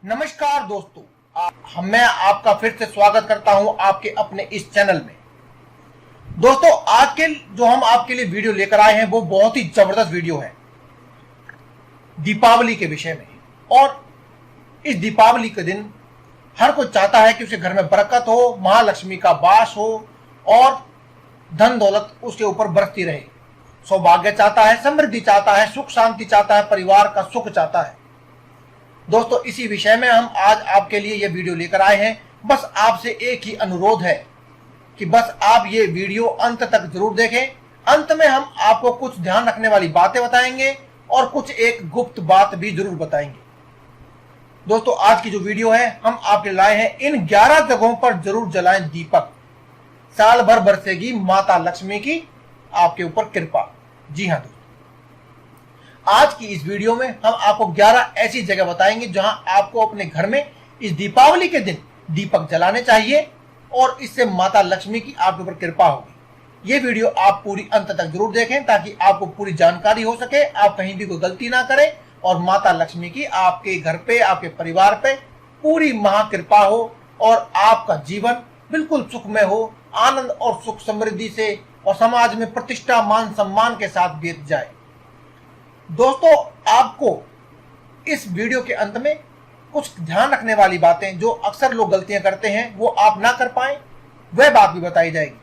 नमस्कार दोस्तों, मैं आपका फिर से स्वागत करता हूं आपके अपने इस चैनल में। दोस्तों, आज के जो हम आपके लिए वीडियो लेकर आए हैं वो बहुत ही जबरदस्त वीडियो है दीपावली के विषय में। और इस दीपावली के दिन हर कोई चाहता है कि उसके घर में बरकत हो, महालक्ष्मी का वास हो और धन दौलत उसके ऊपर बरसती रहे। सौभाग्य चाहता है, समृद्धि चाहता है, सुख शांति चाहता है, परिवार का सुख चाहता है। दोस्तों, इसी विषय में हम आज आपके लिए यह वीडियो लेकर आए हैं। बस आपसे एक ही अनुरोध है कि बस आप ये वीडियो अंत तक जरूर देखें। अंत में हम आपको कुछ ध्यान रखने वाली बातें बताएंगे और कुछ एक गुप्त बात भी जरूर बताएंगे। दोस्तों, आज की जो वीडियो है हम आपके लाए हैं, इन 11 जगहों पर जरूर जलाएं दीपक, साल भर बरसेगी माता लक्ष्मी की आपके ऊपर कृपा। जी हाँ दोस्तों, आज की इस वीडियो में हम आपको 11 ऐसी जगह बताएंगे जहां आपको अपने घर में इस दीपावली के दिन दीपक जलाने चाहिए और इससे माता लक्ष्मी की आपके ऊपर कृपा होगी। ये वीडियो आप पूरी अंत तक जरूर देखें ताकि आपको पूरी जानकारी हो सके, आप कहीं भी कोई गलती ना करें और माता लक्ष्मी की आपके घर पे, आपके परिवार पे पूरी महाकृपा हो और आपका जीवन बिल्कुल सुखमय हो, आनंद और सुख समृद्धि से और समाज में प्रतिष्ठा मान सम्मान के साथ बीत जाए। दोस्तों, आपको इस वीडियो के अंत में कुछ ध्यान रखने वाली बातें जो अक्सर लोग गलतियां करते हैं वो आप ना कर पाए, वह बात भी बताई जाएगी।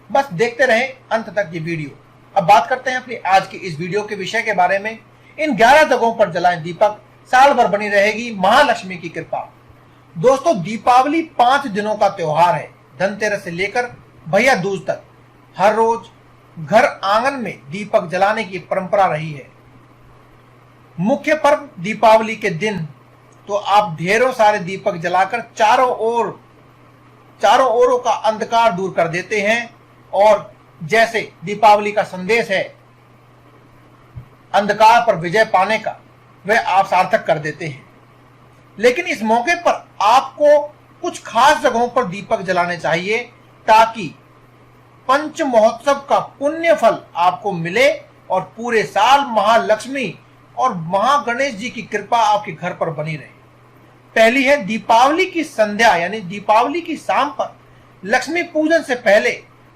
बस देखते रहें अंत तक ये वीडियो। अब बात करते हैं अपनी आज की इस वीडियो के विषय के बारे में। इन 11 जगहों पर जलाएं दीपक, साल भर बनी रहेगी महालक्ष्मी की कृपा। दोस्तों, दीपावली 5 दिनों का त्योहार है। धनतेरस से लेकर भैया दूज तक हर रोज घर आंगन में दीपक जलाने की परंपरा रही है। मुख्य पर्व दीपावली के दिन तो आप ढेरों सारे दीपक जलाकर चारों ओरों का अंधकार दूर कर देते हैं और जैसे दीपावली का संदेश है अंधकार पर विजय पाने का, वह आप सार्थक कर देते हैं। लेकिन इस मौके पर आपको कुछ खास जगहों पर दीपक जलाने चाहिए ताकि पंच महोत्सव का पुण्य फल आपको मिले और पूरे साल महालक्ष्मी और महागणेश जी की कृपा आपके घर पर बनी रहे। पहली है दीपावली की संध्या, यानी दीपावली की शाम पर लक्ष्मी पूजन से पहले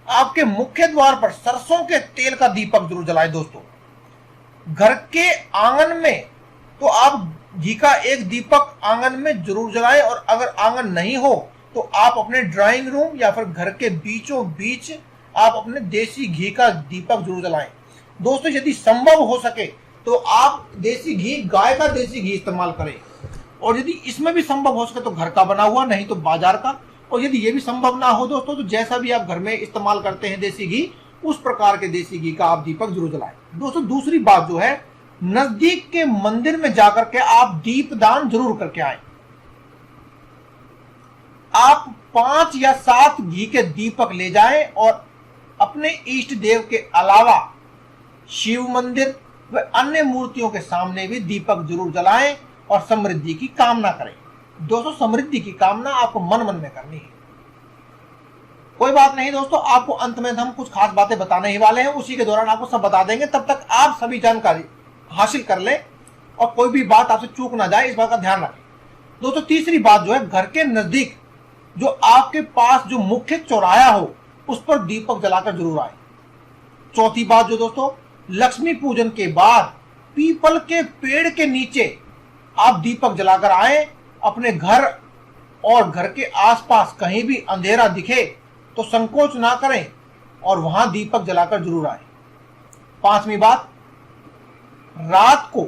आपके मुख्य द्वार पर सरसों के तेल का दीपक जरूर जलाएं। दोस्तों, घर के आंगन में तो आप घी का एक दीपक आंगन में जरूर जलाएं और अगर आंगन नहीं हो तो आप अपने ड्राइंग रूम या फिर घर के बीचों बीच आप अपने देसी घी का दीपक जरूर जलाएं। दोस्तों, यदि संभव हो सके तो आप देसी घी, गाय का देसी घी इस्तेमाल करें और यदि इसमें भी संभव हो सके तो घर का बना हुआ, नहीं तो बाजार का। और यदि ये भी संभव ना हो दोस्तों तो जैसा भी आप घर में इस्तेमाल करते हैं देसी घी, उस प्रकार के देसी घी का आप दीपक जरूर जलाएं। दोस्तों, दूसरी बात जो है, नजदीक के मंदिर में जाकर के आप दीपदान जरूर करके आए। आप 5 या 7 घी के दीपक ले जाएं और अपने इष्ट देव के अलावा शिव मंदिर व अन्य मूर्तियों के सामने भी दीपक जरूर जलाएं और समृद्धि की कामना करें। दोस्तों, समृद्धि की कामना आपको मन मन में करनी है। कोई बात नहीं दोस्तों, आपको अंत में हम कुछ खास बातें बताने ही वाले हैं, उसी के दौरान आपको सब बता देंगे। तब तक आप सभी जानकारी हासिल कर लें और कोई भी बात आपसे चूक ना जाए, इस बात का ध्यान रखें। दोस्तों, तीसरी बात जो है, घर के नजदीक जो आपके पास जो मुख्य चौराहा हो उस पर दीपक जलाकर जरूर आए। चौथी बात जो दोस्तों, लक्ष्मी पूजन के बाद पीपल के पेड़ के नीचे आप दीपक जलाकर आए। अपने घर और घर के आसपास कहीं भी अंधेरा दिखे तो संकोच ना करें और वहां दीपक जलाकर जरूर आए। पांचवी बात, रात को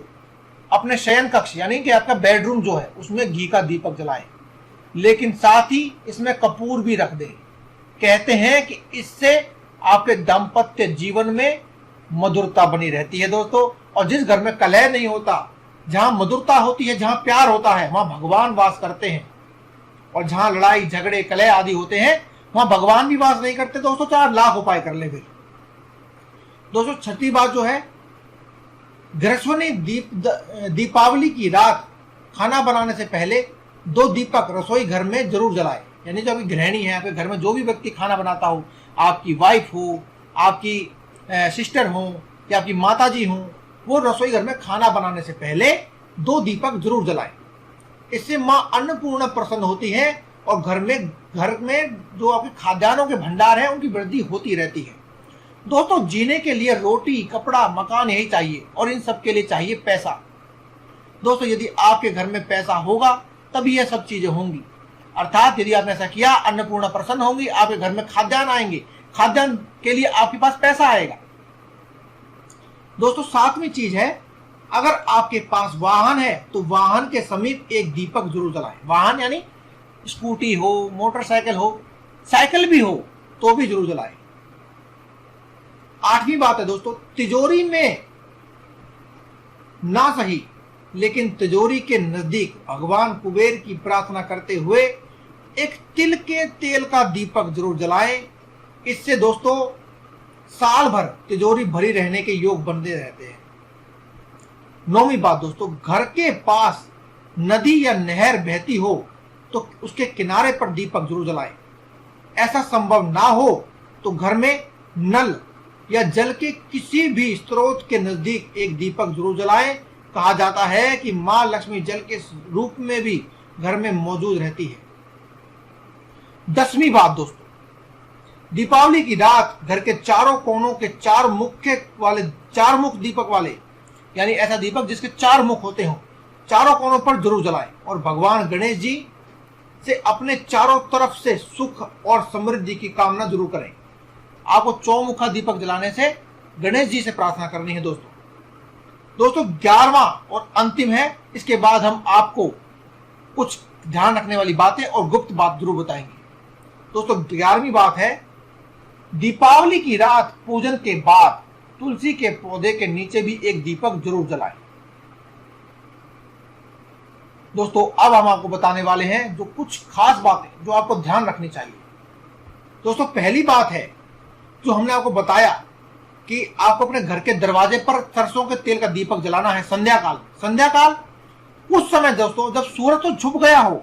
अपने शयन कक्ष यानी कि आपका बेडरूम जो है उसमें घी का दीपक जलाएं, लेकिन साथ ही इसमें कपूर भी रख दें। कहते हैं कि इससे आपके दाम्पत्य जीवन में मधुरता बनी रहती है दोस्तों। और जिस घर में कलह नहीं होता, जहां मधुरता होती है, जहां प्यार होता है, वहां भगवान वास करते हैं। और जहां लड़ाई झगड़े कलह आदि होते हैं वहां भगवान भी वास नहीं करते दोस्तों, चाहे लाख उपाय कर ले। फिर दोस्तों, छठी बात जो है, गृहस्वनी दीपावली की रात खाना बनाने से पहले 2 दीपक रसोई घर में जरूर जलाए। यानी जो अभी गृहिणी है, आपके घर में जो भी व्यक्ति खाना बनाता हो, आपकी वाइफ हो, आपकी सिस्टर हो या आपकी माता जी हो, वो रसोई घर में खाना बनाने से पहले 2 दीपक जरूर जलाएं। इससे मां अन्नपूर्णा प्रसन्न होती है और घर में जो आपके खाद्यान्नों के भंडार है उनकी वृद्धि होती रहती है। दोस्तों, जीने के लिए रोटी, कपड़ा, मकान यही चाहिए और इन सब के लिए चाहिए पैसा। दोस्तों, यदि आपके घर में पैसा होगा तभी यह सब चीजें होंगी। अर्थात यदि आपने ऐसा किया, अन्नपूर्णा प्रसन्न होंगी, आपके घर में खाद्यान्न आएंगे, खाद्यान्न के लिए आपके पास पैसा आएगा। दोस्तों, सातवीं चीज है, अगर आपके पास वाहन है तो वाहन के समीप एक दीपक जरूर जलाएं। वाहन यानी स्कूटी हो, मोटरसाइकिल हो, साइकिल भी हो तो भी जरूर जलाएं। आठवीं बात है दोस्तों, तिजोरी में ना सही लेकिन तिजोरी के नजदीक भगवान कुबेर की प्रार्थना करते हुए एक तिल के तेल का दीपक जरूर जलाएं। इससे दोस्तों साल भर तिजोरी भरी रहने के योग बनते रहते हैं। नौवीं बात दोस्तों, घर के पास नदी या नहर बहती हो तो उसके किनारे पर दीपक जरूर जलाएं। ऐसा संभव ना हो तो घर में नल या जल के किसी भी स्रोत के नजदीक एक दीपक जरूर जलाएं। कहा जाता है कि मां लक्ष्मी जल के रूप में भी घर में मौजूद रहती है। 10वीं बात दोस्तों, दीपावली की रात घर के चारों कोनों के चार मुख दीपक वाले, यानी ऐसा दीपक जिसके 4 मुख होते हों, चारों कोनों पर जरूर जलाएं और भगवान गणेश जी से अपने चारों तरफ से सुख और समृद्धि की कामना जरूर करें। आपको चौमुखा दीपक जलाने से गणेश जी से प्रार्थना करनी है। दोस्तों 11वां और अंतिम है, इसके बाद हम आपको कुछ ध्यान रखने वाली बातें और गुप्त बात जरूर बताएंगे। दोस्तों 11वीं बात है, दीपावली की रात पूजन के बाद तुलसी के पौधे के नीचे भी एक दीपक जरूर जलाएं। दोस्तों अब हम आपको बताने वाले हैं जो कुछ खास बातें जो आपको ध्यान रखनी चाहिए। दोस्तों पहली बात है जो हमने आपको बताया कि आपको अपने घर के दरवाजे पर सरसों के तेल का दीपक जलाना है संध्याकाल उस समय दोस्तों जब सूरज तो छुप गया हो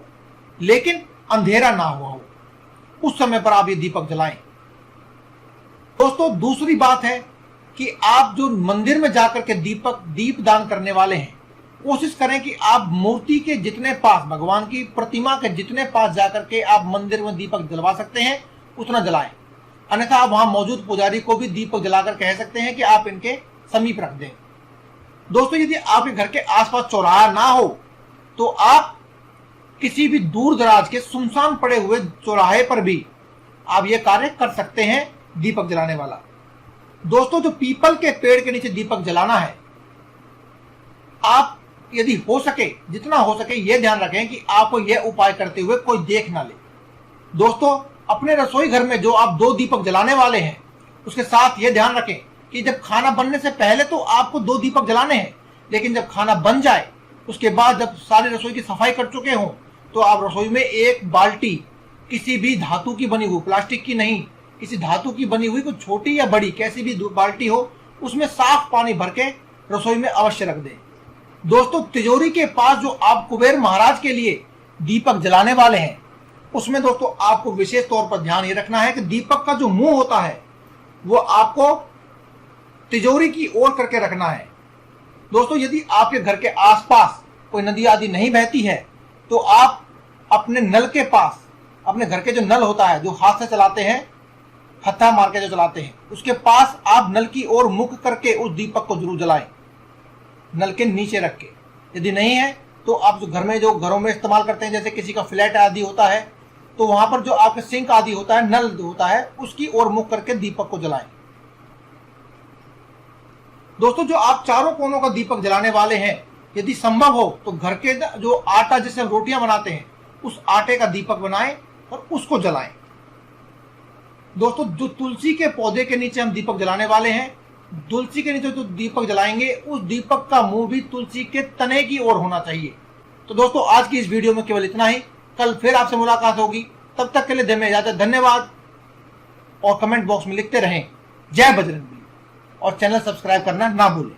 लेकिन अंधेरा ना हुआ हो, उस समय पर आप ये दीपक जलाएं। दोस्तों दूसरी बात है कि आप जो मंदिर में जाकर के दीप दान करने वाले हैं, कोशिश करें कि आप मूर्ति के जितने पास, भगवान की प्रतिमा के जितने पास जाकर के आप मंदिर में दीपक जलवा सकते हैं उतना जलाएं। अन्यथा आप वहां मौजूद पुजारी को भी दीपक जलाकर कह सकते हैं कि आप इनके समीप रख दें। दोस्तों यदि आपके घर के आसपास चौराहा ना हो तो आप किसी भी दूर दराज के सुनसान पड़े हुए चौराहे पर भी आप ये कार्य कर सकते हैं, दीपक जलाने वाला। दोस्तों जो पीपल के पेड़ के नीचे दीपक जलाना है, आप यदि हो सके, जितना हो सके ये ध्यान रखें कि आपको यह उपाय करते हुए कोई देख ना ले। दोस्तों अपने रसोई घर में जो आप 2 दीपक जलाने वाले हैं, उसके साथ यह ध्यान रखें कि जब खाना बनने से पहले तो आपको 2 दीपक जलाने हैं, लेकिन जब खाना बन जाए उसके बाद जब सारी रसोई की सफाई कर चुके हों तो आप रसोई में एक बाल्टी किसी भी धातु की बनी हुई, प्लास्टिक की नहीं, किसी धातु की बनी हुई, कोई छोटी या बड़ी कैसी भी बाल्टी हो, उसमें साफ पानी भर के रसोई में अवश्य रख दें। दोस्तों तिजोरी के पास जो आप कुबेर महाराज के लिए दीपक जलाने वाले हैं, उसमें दोस्तों आपको विशेष तौर पर ध्यान ये रखना है कि दीपक का जो मुंह होता है वो आपको तिजोरी की ओर करके रखना है। दोस्तों यदि आपके घर के आसपास कोई नदी आदि नहीं बहती है तो आप अपने नल के पास, अपने घर के जो नल होता है जो हाथ से चलाते हैं, हत्था मार के जो चलाते हैं, उसके पास आप नल की ओर मुख करके उस दीपक को जरूर जलाएं, नल के नीचे रख के। यदि नहीं है तो आप जो घरों में इस्तेमाल करते हैं, जैसे किसी का फ्लैट आदि होता है तो वहां पर जो आपके सिंक आदि होता है, नल होता है, उसकी ओर मुख करके दीपक को जलाएं। दोस्तों जो आप चारों कोनों का दीपक जलाने वाले हैं, यदि संभव हो तो घर के जो आटा जिससे हम रोटियां बनाते हैं उस आटे का दीपक बनाएं और उसको जलाएं। दोस्तों जो तुलसी के पौधे के नीचे हम दीपक जलाने वाले हैं, तुलसी के नीचे जो दीपक जलाएंगे उस दीपक का मुंह भी तुलसी के तने की ओर होना चाहिए। तो दोस्तों आज की इस वीडियो में केवल इतना ही, कल फिर आपसे मुलाकात होगी, तब तक के लिए दें इजाजत। धन्यवाद और कमेंट बॉक्स में लिखते रहें जय बजरंगबली और चैनल सब्सक्राइब करना ना भूलें।